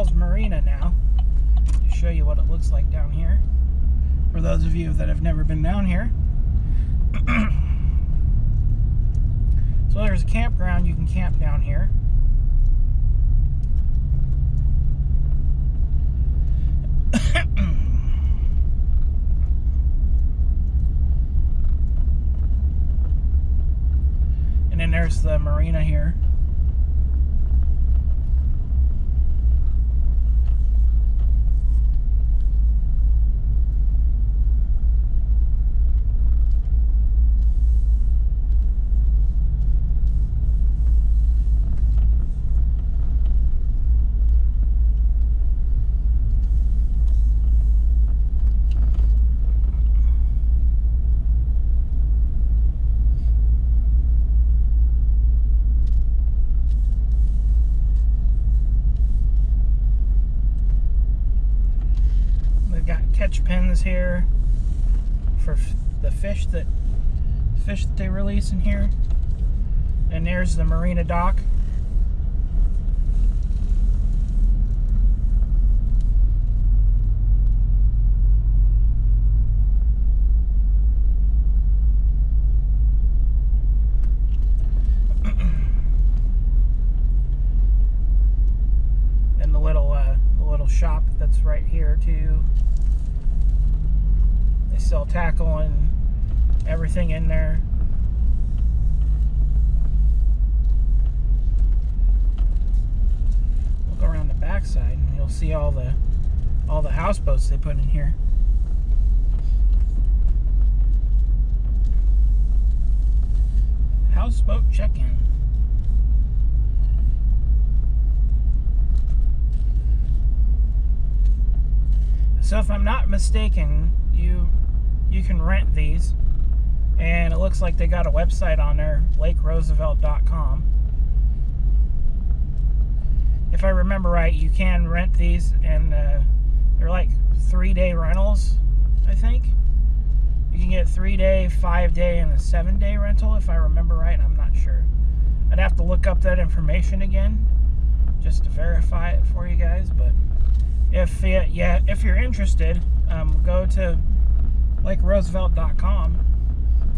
Falls Marina now to show you what it looks like down here. For those of you that have never been down here. So there's a campground. You can camp down here. And then there's the marina here. Catch pens here for the fish that they release in here. And there's the marina dock. And the little shop that's right here too. They sell tackle and everything in there. Look around the backside and you'll see all the houseboats they put in here. Houseboat check-in. So if I'm not mistaken, you can rent these, and it looks like they got a website on there, lakeroosevelt.com. If I remember right, you can rent these, and they're like 3-day rentals, I think. You can get 3-day, 5-day, and a 7-day rental, if I remember right. I'm not sure. I'd have to look up that information again just to verify it for you guys, but if you're interested, go to lakeroosevelt.com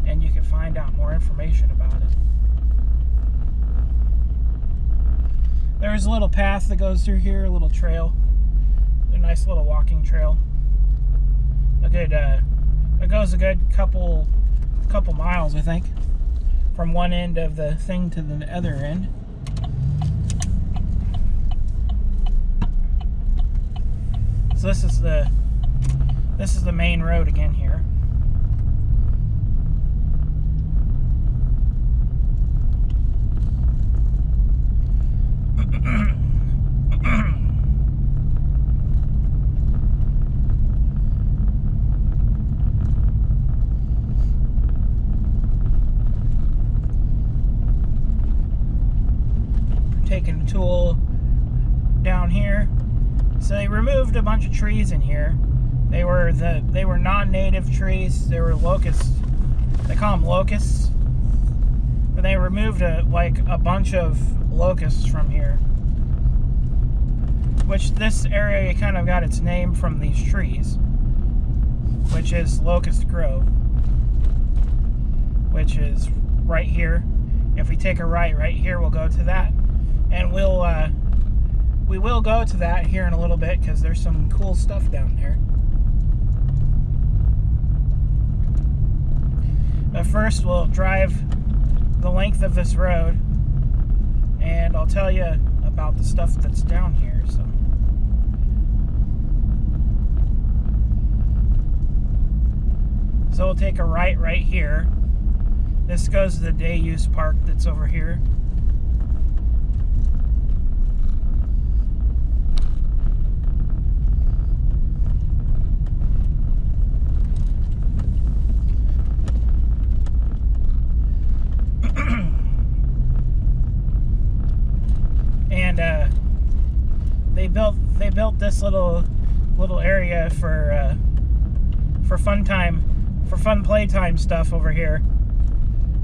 and you can find out more information about it. There's a little path that goes through here, a little trail, a nice little walking trail. It goes a good couple miles, I think, from one end of the thing to the other end. So this is the main road again here. Taking the tool down here. So they removed a bunch of trees in here. They were non-native trees. They were locusts. They call them locusts. But they removed a bunch of locusts from here. Which this area kind of got its name from these trees, which is Locust Grove, which is right here. If we take a right here, we'll go to that, and we will go to that here in a little bit because there's some cool stuff down there. But first, we'll drive the length of this road, and I'll tell you about the stuff that's down here. So we'll take a right here. This goes to the day use park that's over here. And they built this little area for fun playtime stuff over here.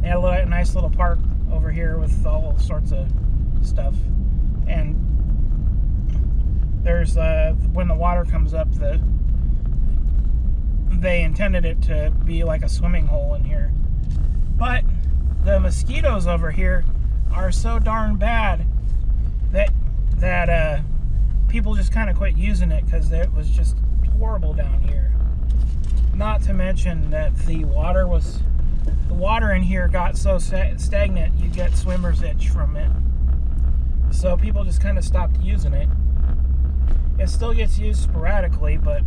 They had a nice little park over here with all sorts of stuff, and there's when the water comes up, they intended it to be like a swimming hole in here. But the mosquitoes over here are so darn bad that people just kind of quit using it because it was just horrible down here. Not to mention that the water in here got so stagnant you get swimmer's itch from it. So people just kind of stopped using it. It still gets used sporadically, but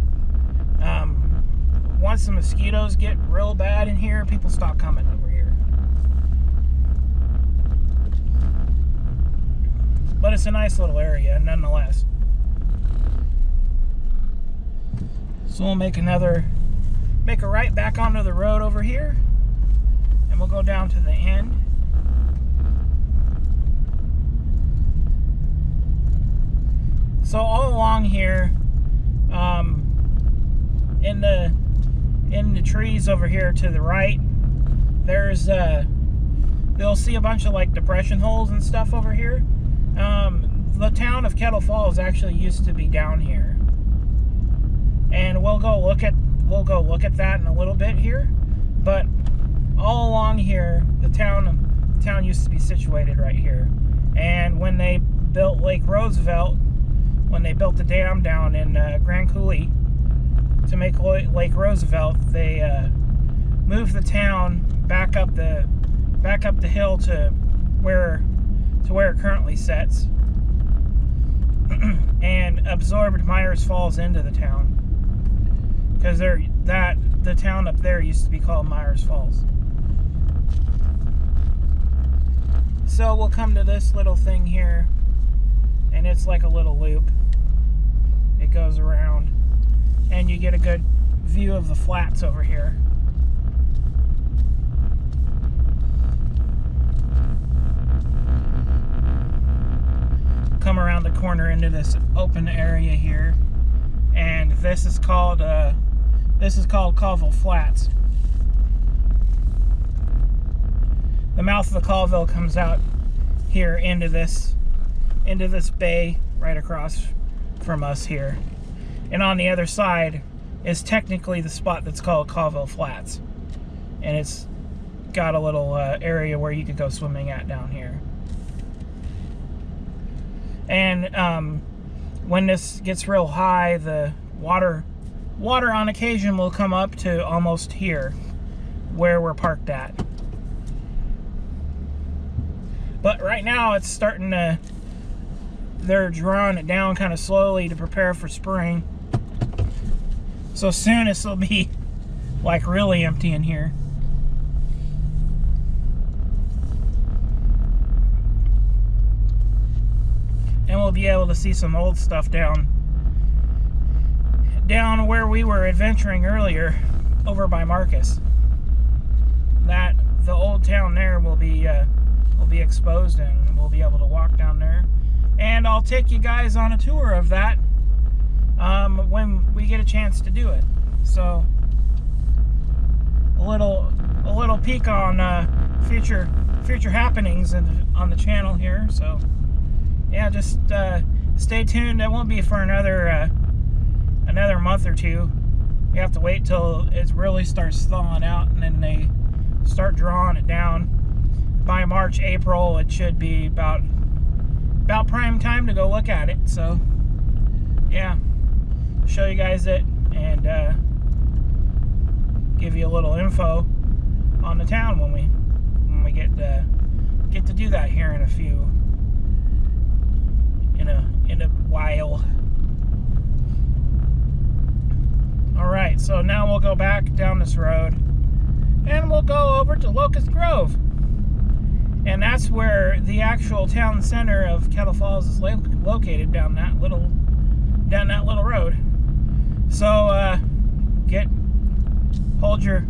once the mosquitoes get real bad in here, people stop coming over here. But it's a nice little area nonetheless. So we'll make a right back onto the road over here, and we'll go down to the end. So all along here, in the trees over here to the right, there's you'll see a bunch of like depression holes and stuff over here. The town of Kettle Falls actually used to be down here, and we'll go look at that in a little bit here. But all along here, the town used to be situated right here. And when they built Lake Roosevelt, when they built the dam down in Grand Coulee to make Lake Roosevelt, they moved the town back up the hill to where it currently sits, and absorbed Myers Falls into the town, because the town up there used to be called Myers Falls. So we'll come to this little thing here, and it's like a little loop. It goes around, and you get a good view of the flats over here. Come around the corner into this open area here, and this is called Colville Flats. The mouth of the Colville comes out here into this bay right across from us here, and on the other side is technically the spot that's called Colville Flats, and it's got a little area where you could go swimming at down here. And when this gets real high, the water on occasion will come up to almost here where we're parked at. But right now it's starting to, they're drawing it down kind of slowly to prepare for spring. So soon this will be like really empty in here. And we'll be able to see some old stuff down where we were adventuring earlier over by Marcus. That the old town there will be exposed, and we'll be able to walk down there. And I'll take you guys on a tour of that when we get a chance to do it. So a little peek on future happenings on the channel here. So yeah, just stay tuned. It won't be for another month or two. We have to wait till it really starts thawing out, and then they start drawing it down. By March, April, it should be about prime time to go look at it. So yeah, show you guys it and give you a little info on the town when we get to do that here in a while. Alright, so now we'll go back down this road and we'll go over to Locust Grove. And that's where the actual town center of Kettle Falls is located, down that little road. So hold your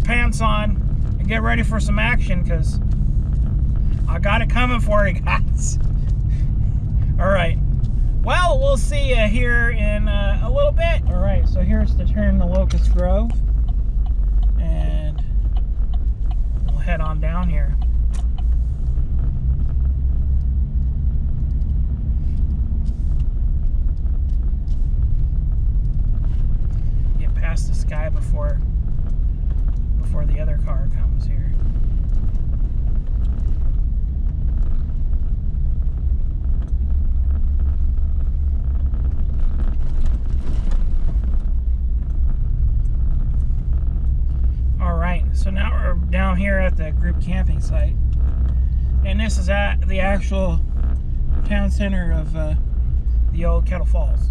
pants on and get ready for some action, because I got it coming for you guys. Alright, well, we'll see you here in a little bit. Alright, so here's the turn to Locust Grove, and we'll head on down here. guy before the other car comes here. Alright, so now we're down here at the group camping site. And this is at the actual town center of the old Kettle Falls.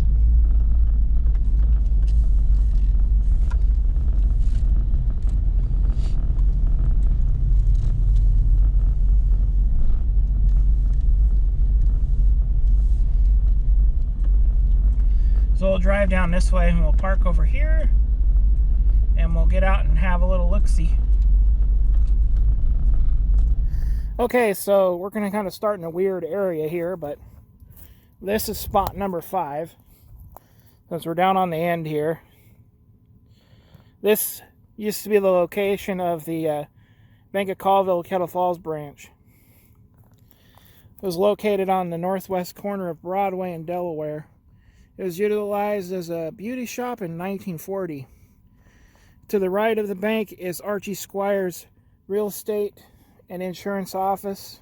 So we'll drive down this way and we'll park over here and we'll get out and have a little look-see. Okay, so we're going to kind of start in a weird area here, but this is spot number 5. Since we're down on the end here. This used to be the location of the Bank of Colville Kettle Falls branch. It was located on the northwest corner of Broadway and Delaware. It was utilized as a beauty shop in 1940. To the right of the bank is Archie Squire's real estate and insurance office.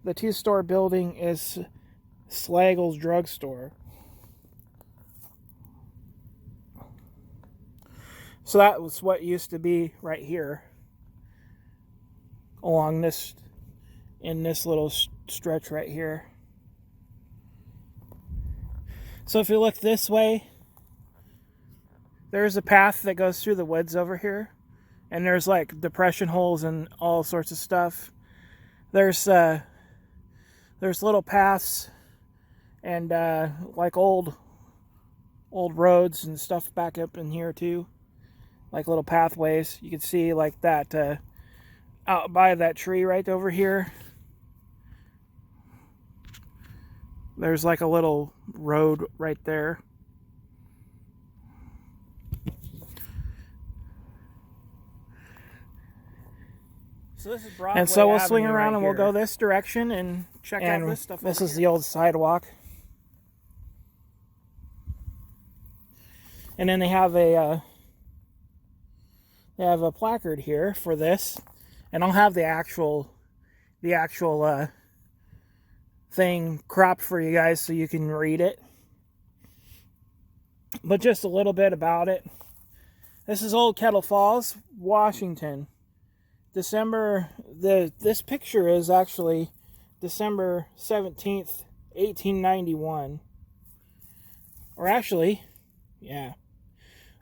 The 2-store building is Slaggle's drugstore. So that was what used to be right here along this, in this little stretch right here. So if you look this way, there's a path that goes through the woods over here. And there's like depression holes and all sorts of stuff. There's little paths and like old roads and stuff back up in here too. Like little pathways. You can see like that out by that tree right over here. There's like a little road right there. So this is Broadway and so we'll Avenue swing around right and we'll here. go this direction and Check and out this stuff. This over is here. the old sidewalk. And then they have a placard here for this, and I'll have the actual thing cropped for you guys so you can read it. But just a little bit about it. This is Old Kettle Falls, Washington. This picture is actually December 17th, 1891. Or actually, yeah.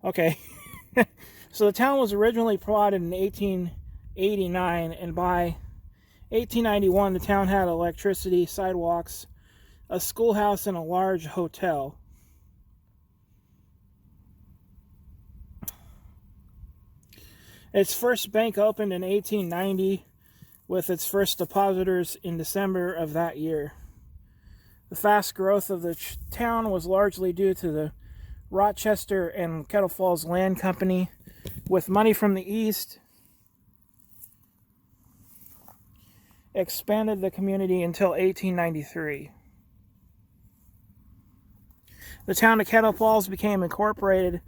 Okay. So the town was originally plotted in 1889, and by 1891 the town had electricity, sidewalks, a schoolhouse, and a large hotel. Its first bank opened in 1890 with its first depositors in December of that year. The fast growth of the town was largely due to the Rochester and Kettle Falls Land Company, with money from the east expanded the community until 1893. The town of Kettle Falls became incorporated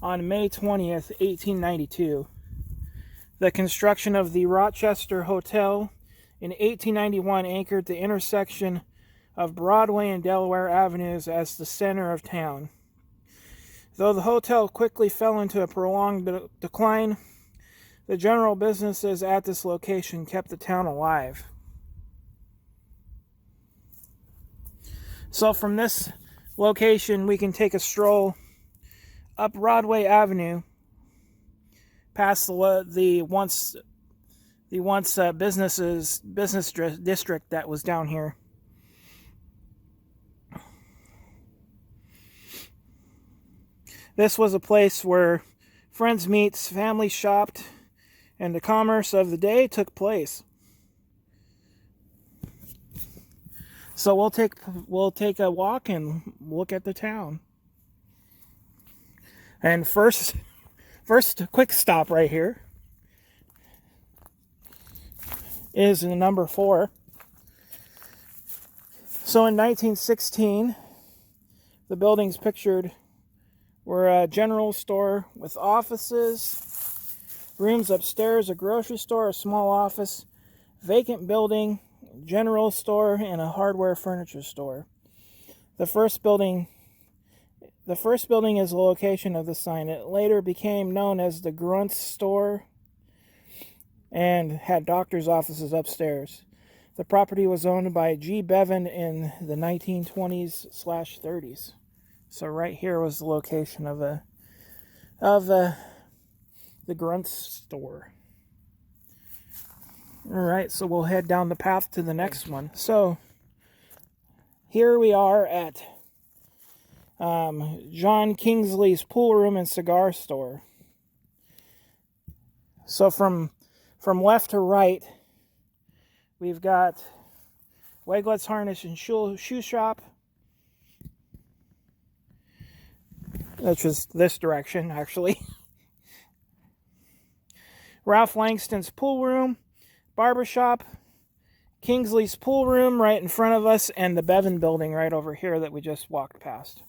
on May 20th, 1892. The construction of the Rochester Hotel in 1891 anchored the intersection of Broadway and Delaware Avenues as the center of town. Though the hotel quickly fell into a prolonged decline, the general businesses at this location kept the town alive. So from this location, we can take a stroll up Broadway Avenue, past the once business district that was down here. This was a place where friends meets, families shopped, and the commerce of the day took place. So we'll take a walk and look at the town. And first a quick stop right here is in number 4. So in 1916, the buildings pictured We're a general store with offices, rooms upstairs, a grocery store, a small office, vacant building, general store, and a hardware furniture store. The first building is the location of the sign. It later became known as the Grunt's Store and had doctor's offices upstairs. The property was owned by G. Bevan in the 1920s/30s. So right here was the location of the Grunt's Store. All right, so we'll head down the path to the next one. So here we are at John Kingsley's pool room and cigar store. So from left to right, we've got Weglet's Harness and Shoe Shop, which is this direction, actually. Ralph Langston's pool room, barbershop, Kingsley's pool room right in front of us, and the Bevan building right over here that we just walked past.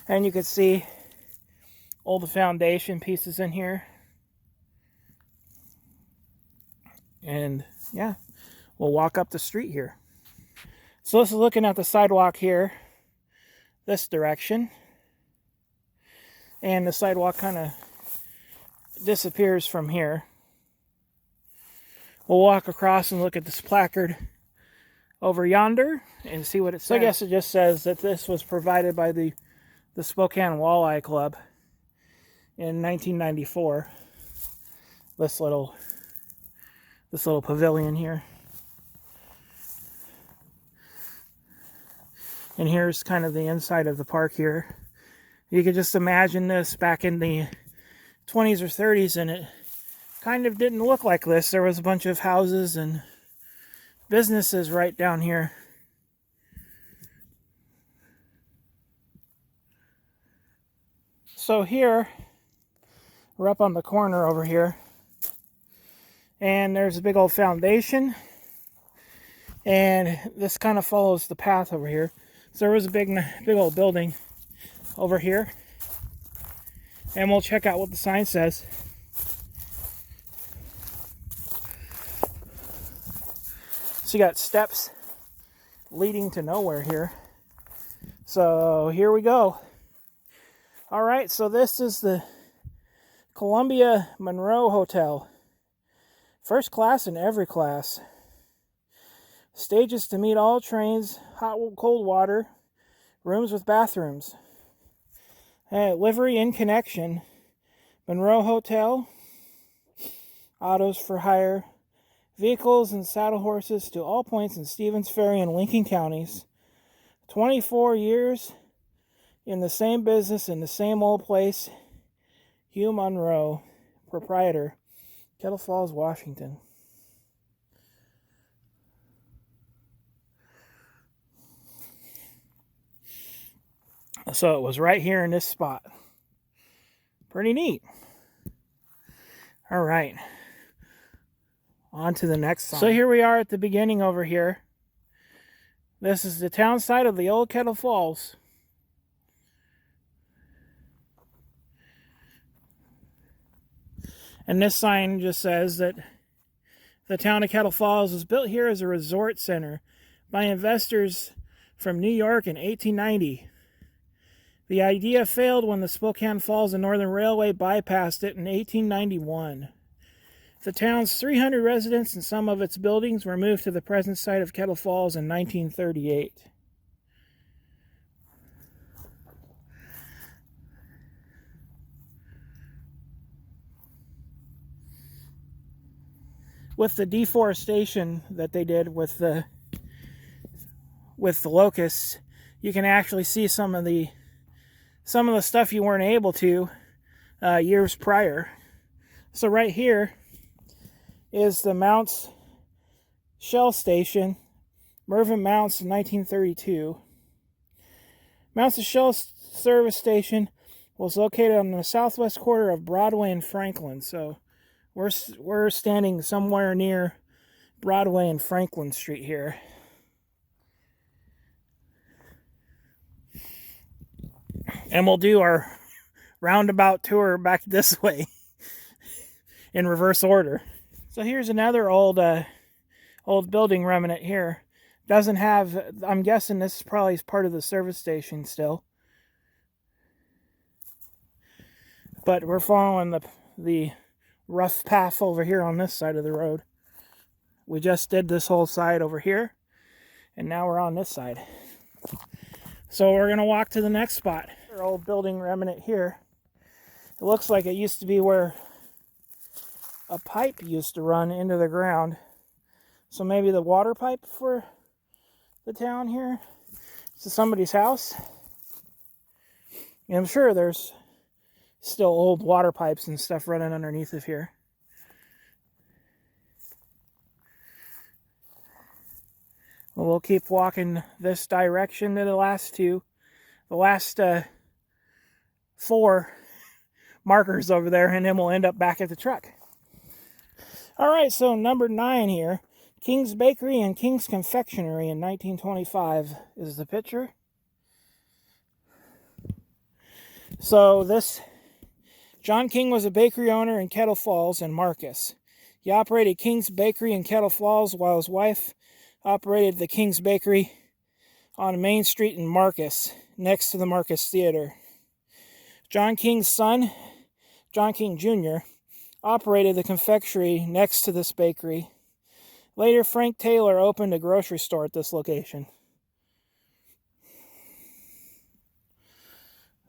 And you can see all the foundation pieces in here. And yeah, we'll walk up the street here. So this is looking at the sidewalk here, this direction. And the sidewalk kind of disappears from here. We'll walk across and look at this placard over yonder and see what it says. So I guess it just says that this was provided by the Spokane Walleye Club in 1994. This little pavilion here. And here's kind of the inside of the park here. You could just imagine this back in the 20s or 30s, and it kind of didn't look like this. There was a bunch of houses and businesses right down here. So here, we're up on the corner over here, and there's a big old foundation, and this kind of follows the path over here. So there was a big old building over here, and we'll check out what the sign says. So you got steps leading to nowhere here. So here we go. All right, so this is the Columbia Monroe Hotel. First class in every class. Stages to meet all trains, hot, cold water, rooms with bathrooms. Livery in connection. Monroe Hotel. Autos for hire. Vehicles and saddle horses to all points in Stevens Ferry and Lincoln counties. 24 years in the same business, in the same old place. Hugh Monroe, proprietor, Kettle Falls, Washington. So it was right here in this spot. Pretty neat. All right. On to the next song. So here we are at the beginning over here. This is the town site of the old Kettle Falls. And this sign just says that the town of Kettle Falls was built here as a resort center by investors from New York in 1890. The idea failed when the Spokane Falls and Northern Railway bypassed it in 1891. The town's 300 residents and some of its buildings were moved to the present site of Kettle Falls in 1938. With the deforestation that they did with the locusts, you can actually see some of the stuff you weren't able to years prior. So right here is the Mounts Shell Station, Mervyn Mounts in 1932. Mounts Shell Service Station was located on the southwest quarter of Broadway and Franklin. So we're standing somewhere near Broadway and Franklin Street here. And we'll do our roundabout tour back this way in reverse order. So here's another old building remnant here. Doesn't have, I'm guessing this is probably part of the service station still. But we're following the rough path over here on this side of the road. We just did this whole side over here, and now we're on this side. So we're going to walk to the next spot. Our old building remnant here. It looks like it used to be where a pipe used to run into the ground. So maybe the water pipe for the town here. This is somebody's house. And I'm sure there's still old water pipes and stuff running underneath of here. Well, we'll keep walking this direction to the last four markers over there, and then we'll end up back at the truck. All right, so number 9 here, King's Bakery and King's Confectionery in 1925 is the picture. So John King was a bakery owner in Kettle Falls and Marcus. He operated King's Bakery in Kettle Falls while his wife operated the King's Bakery on Main Street in Marcus, next to the Marcus Theater. John King's son, John King Jr., operated the confectionery next to this bakery. Later, Frank Taylor opened a grocery store at this location.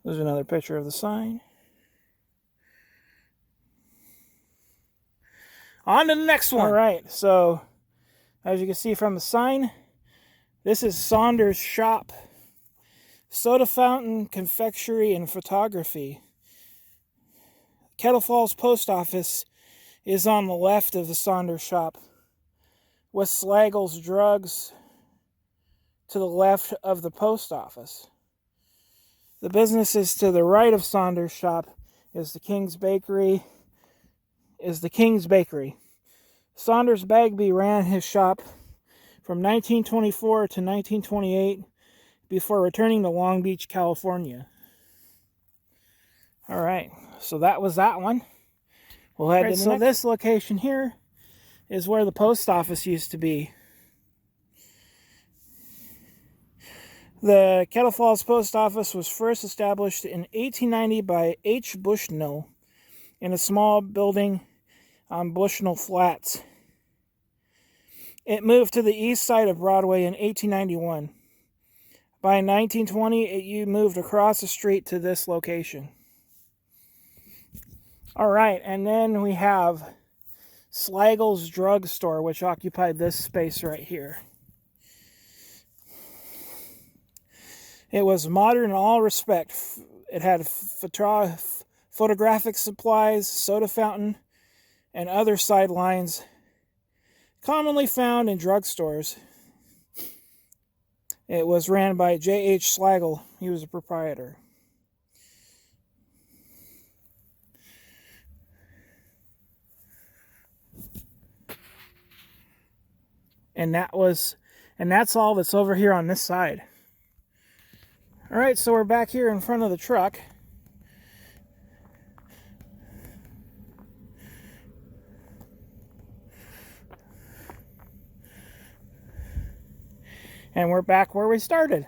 There's another picture of the sign. On to the next one. All right, so as you can see from the sign, this is Saunders' shop. Soda fountain, confectionery, and photography. Kettle Falls Post Office is on the left of the Saunders shop, with Slagle's Drugs to the left of the post office. The businesses to the right of Saunders shop is the King's Bakery. Saunders Bagby ran his shop from 1924 to 1928 before returning to Long Beach, California. All right, so that was that one. We'll head to the next. So this location here is where the post office used to be. The Kettle Falls Post Office was first established in 1890 by H. Bushnell in a small building on Bushnell Flats. It moved to the east side of Broadway in 1891. By 1920, it moved across the street to this location. All right, and then we have Slagle's Drug Store, which occupied this space right here. It was modern in all respects. It had photographic supplies, soda fountain, and other sidelines commonly found in drugstores. It was ran by J.H. Slagle. He was a proprietor. And that's all that's over here on this side. All right, so we're back here in front of the truck. And we're back where we started.